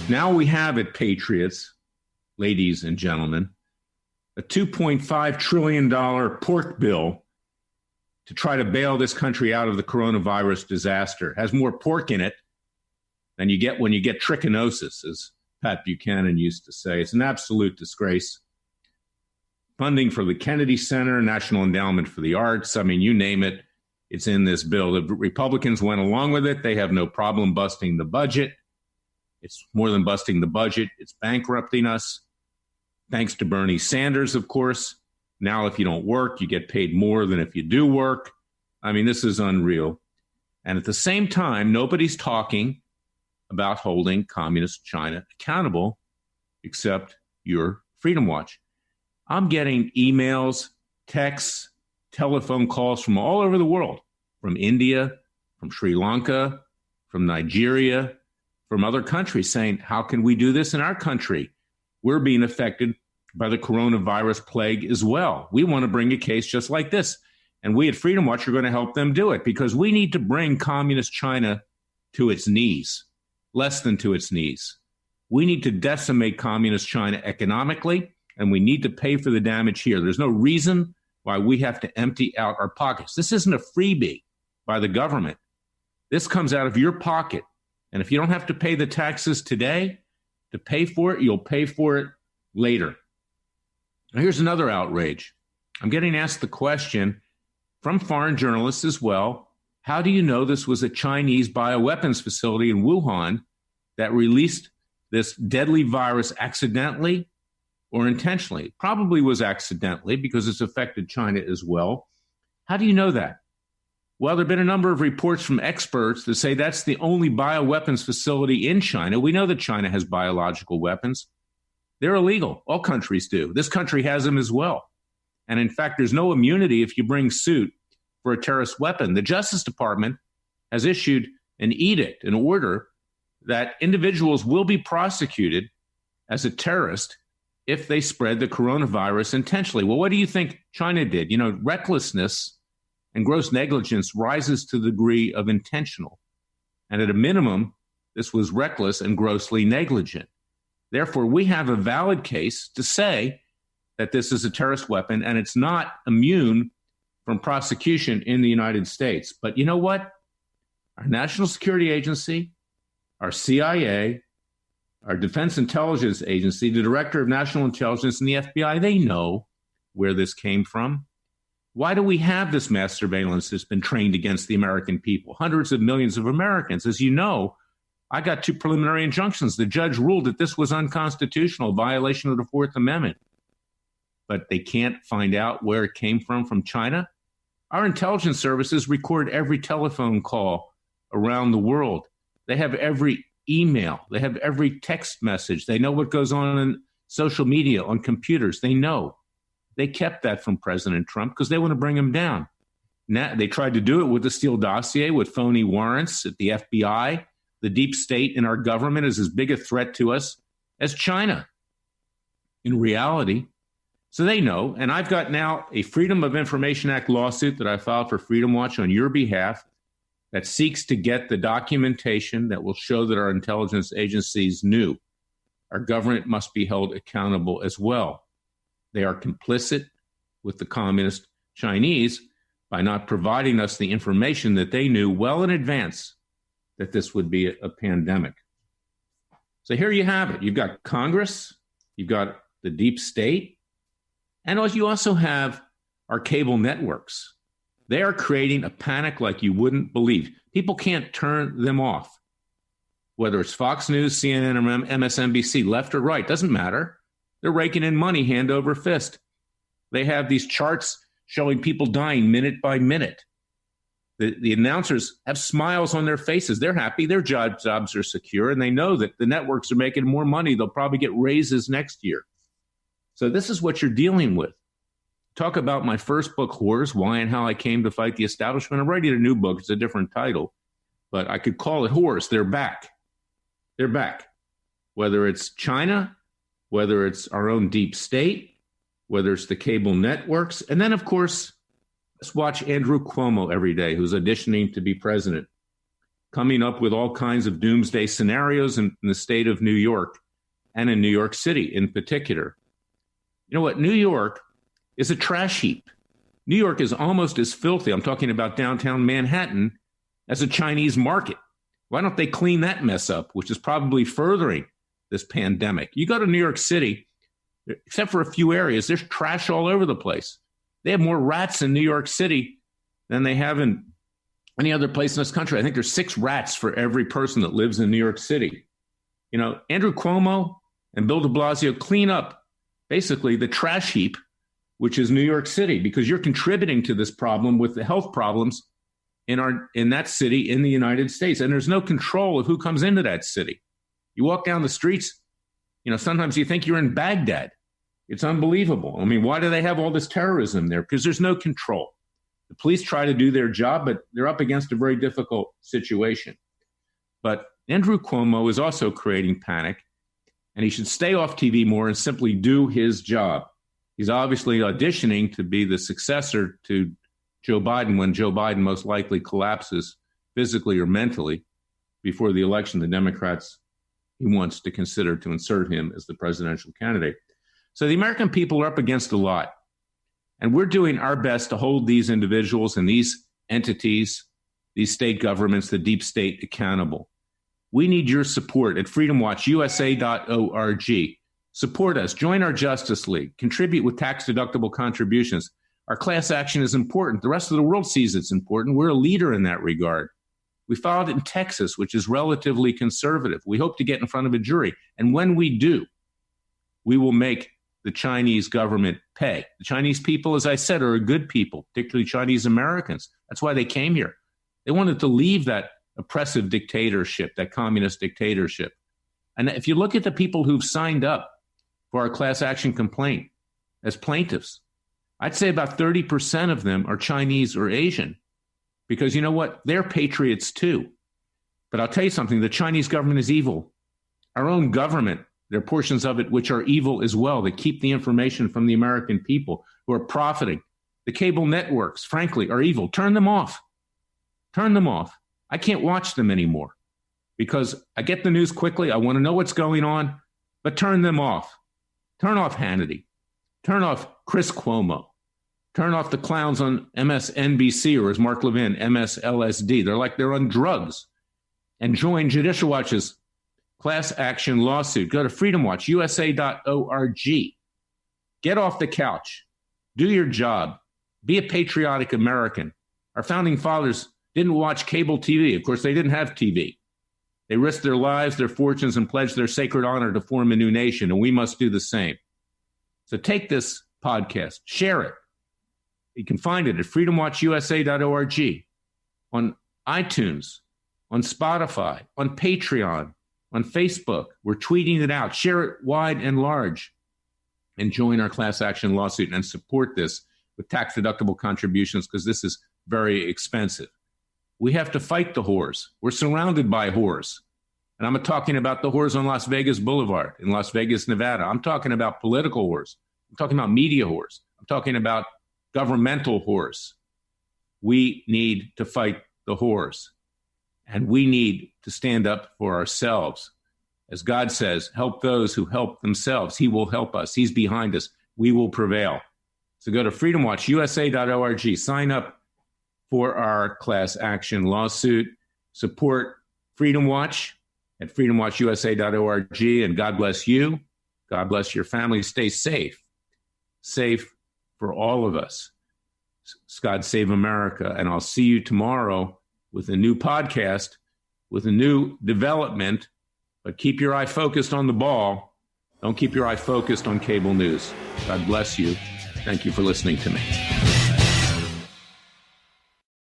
Now we have it, patriots, ladies and gentlemen, a $2.5 trillion pork bill to try to bail this country out of the coronavirus disaster. It has more pork in it than you get when you get trichinosis, as Pat Buchanan used to say. It's an absolute disgrace. Funding for the Kennedy Center, National Endowment for the Arts, I mean, you name it, it's in this bill. The Republicans went along with it. They have no problem busting the budget. It's more than busting the budget. It's bankrupting us. Thanks to Bernie Sanders, of course. Now, if you don't work, you get paid more than if you do work. I mean, this is unreal. And at the same time, nobody's talking about holding communist China accountable except your Freedom Watch. I'm getting emails, texts, telephone calls from all over the world, from India, from Sri Lanka, from Nigeria, from other countries saying, how can we do this in our country? We're being affected by the coronavirus plague as well. We want to bring a case just like this. And we at Freedom Watch are going to help them do it because we need to bring communist China to its knees, less than to its knees. We need to decimate communist China economically, and we need to pay for the damage here. There's no reason why we have to empty out our pockets. This isn't a freebie by the government. This comes out of your pocket. And if you don't have to pay the taxes today to pay for it, you'll pay for it later. Now, here's another outrage. I'm getting asked the question from foreign journalists as well. How do you know this was a Chinese bioweapons facility in Wuhan that released this deadly virus accidentally or intentionally? It probably was accidentally because it's affected China as well. How do you know that? Well, there have been a number of reports from experts that say that's the only bioweapons facility in China. We know that China has biological weapons. They're illegal. All countries do. This country has them as well. And in fact, there's no immunity if you bring suit for a terrorist weapon. The Justice Department has issued an edict, an order, that individuals will be prosecuted as a terrorist if they spread the coronavirus intentionally. Well, what do you think China did? You know, recklessness and gross negligence rises to the degree of intentional. And at a minimum, this was reckless and grossly negligent. Therefore, we have a valid case to say that this is a terrorist weapon and it's not immune from prosecution in the United States. But you know what? Our National Security Agency, our CIA, our Defense Intelligence Agency, the Director of National Intelligence, and the FBI, they know where this came from. Why do we have this mass surveillance that's been trained against the American people? Hundreds of millions of Americans. As you know, I got 2 preliminary injunctions. The judge ruled that this was unconstitutional, violation of the Fourth Amendment. But they can't find out where it came from China. Our intelligence services record every telephone call around the world. They have every email. They have every text message. They know what goes on in social media, on computers. They know. They kept that from President Trump because they want to bring him down. Now, they tried to do it with the Steele dossier, with phony warrants at the FBI. The deep state in our government is as big a threat to us as China in reality. So they know. And I've got now a Freedom of Information Act lawsuit that I filed for Freedom Watch on your behalf that seeks to get the documentation that will show that our intelligence agencies knew. Our government must be held accountable as well. They are complicit with the communist Chinese by not providing us the information that they knew well in advance that this would be a pandemic. So here you have it. You've got Congress, you've got the deep state, and you also have our cable networks. They are creating a panic like you wouldn't believe. People can't turn them off. Whether it's Fox News, CNN, or MSNBC, left or right, doesn't matter. They're raking in money hand over fist. They have these charts showing people dying minute by minute. The announcers have smiles on their faces. They're happy. Their jobs are secure, and they know that the networks are making more money. They'll probably get raises next year. So this is what you're dealing with. Talk about my first book, Whores, Why and How I Came to Fight the Establishment. I'm writing a new book. It's a different title, but I could call it Whores. They're back. They're back. Whether it's China, whether it's our own deep state, whether it's the cable networks. And then, of course, let's watch Andrew Cuomo every day, who's auditioning to be president. coming up with all kinds of doomsday scenarios in the state of New York and in New York City in particular. You know what? New York is a trash heap. New York is almost as filthy, I'm talking about downtown Manhattan, as a Chinese market. Why don't they clean that mess up, which is probably furthering this pandemic? You go to New York City, except for a few areas, there's trash all over the place. They have more rats in New York City than they have in any other place in this country. I think there's 6 rats for every person that lives in New York City. You know, Andrew Cuomo and Bill de Blasio clean up basically the trash heap, which is New York City, because you're contributing to this problem with the health problems in that city in the United States. And there's no control of who comes into that city. You walk down the streets, you know, sometimes you think you're in Baghdad. It's unbelievable. I mean, why do they have all this terrorism there? Because there's no control. The police try to do their job, but they're up against a very difficult situation. But Andrew Cuomo is also creating panic, and he should stay off TV more and simply do his job. He's obviously auditioning to be the successor to Joe Biden when Joe Biden most likely collapses physically or mentally before the election. The Democrats, he wants to consider to insert him as the presidential candidate. So the American people are up against a lot. And we're doing our best to hold these individuals and these entities, these state governments, the deep state, accountable. We need your support at freedomwatchusa.org. Support us. Join our Justice League. Contribute with tax-deductible contributions. Our class action is important. The rest of the world sees it's important. We're a leader in that regard. We filed it in Texas, which is relatively conservative. We hope to get in front of a jury. And when we do, we will make the Chinese government pay. The Chinese people, as I said, are a good people, particularly Chinese Americans. That's why they came here. They wanted to leave that oppressive dictatorship, that communist dictatorship. And if you look at the people who've signed up for our class action complaint as plaintiffs, I'd say about 30% of them are Chinese or Asian, because you know what? They're patriots too. But I'll tell you something, the Chinese government is evil. Our own government, there are portions of it which are evil as well, that keep the information from the American people who are profiting. The cable networks, frankly, are evil. Turn them off. Turn them off. I can't watch them anymore because I get the news quickly. I want to know what's going on, but turn them off. Turn off Hannity. Turn off Chris Cuomo. Turn off the clowns on MSNBC, or as Mark Levin, MSLSD. They're on drugs. And join Judicial Watch's class action lawsuit. Go to freedomwatchusa.org. Get off the couch. Do your job. Be a patriotic American. Our founding fathers didn't watch cable TV. Of course, they didn't have TV. They risked their lives, their fortunes, and pledged their sacred honor to form a new nation, and we must do the same. So take this podcast, share it. You can find it at freedomwatchusa.org, on iTunes, on Spotify, on Patreon, on Facebook. We're tweeting it out. Share it wide and large, and join our class action lawsuit and support this with tax-deductible contributions, because this is very expensive. We have to fight the whores. We're surrounded by whores. And I'm talking about the whores on Las Vegas Boulevard in Las Vegas, Nevada. I'm talking about political whores. I'm talking about media whores. I'm talking about governmental whores. We need to fight the whores. And we need to stand up for ourselves. As God says, help those who help themselves. He will help us. He's behind us. We will prevail. So go to freedomwatchusa.org. Sign up for our class action lawsuit. Support Freedom Watch at freedomwatchusa.org. And God bless you. God bless your family. Stay safe. Safe for all of us. God save America. And I'll see you tomorrow with a new podcast, with a new development. But keep your eye focused on the ball. Don't keep your eye focused on cable news. God bless you. Thank you for listening to me.